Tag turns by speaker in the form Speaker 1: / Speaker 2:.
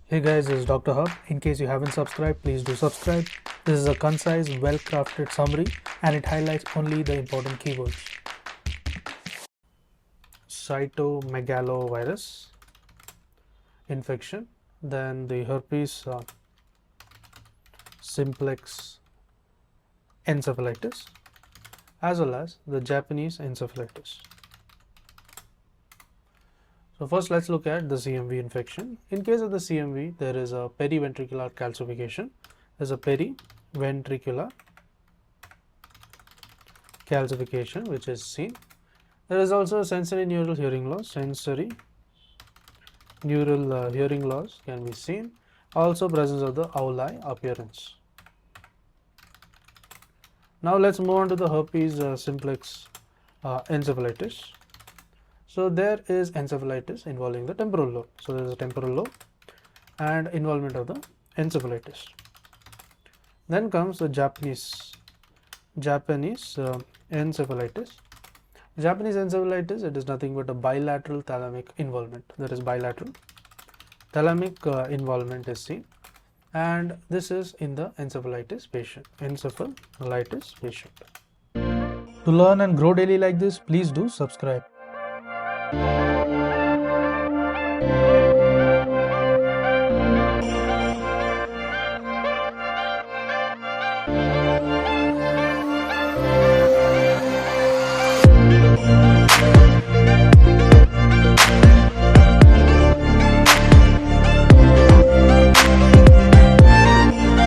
Speaker 1: Hey guys, this is Dr. Hub. In case you haven't subscribed, please do subscribe. This is a concise, well-crafted summary and it highlights only the important keywords. Cytomegalovirus infection, then the herpes simplex encephalitis, as well as the Japanese encephalitis. So first let's look at the CMV infection. In case of the CMV, there is a periventricular calcification. There's a periventricular calcification which is seen. There is also sensory neural hearing loss. Sensory neural hearing loss can be seen. Also presence of the owli appearance. Now let's move on to the herpes simplex encephalitis. So there is encephalitis involving the temporal lobe. So there is a temporal lobe and involvement of the encephalitis. Then comes the Japanese encephalitis. Japanese encephalitis, it is nothing but a bilateral thalamic involvement. There is bilateral thalamic involvement is seen, and this is in the encephalitis patient. To learn and grow daily like this, please do subscribe.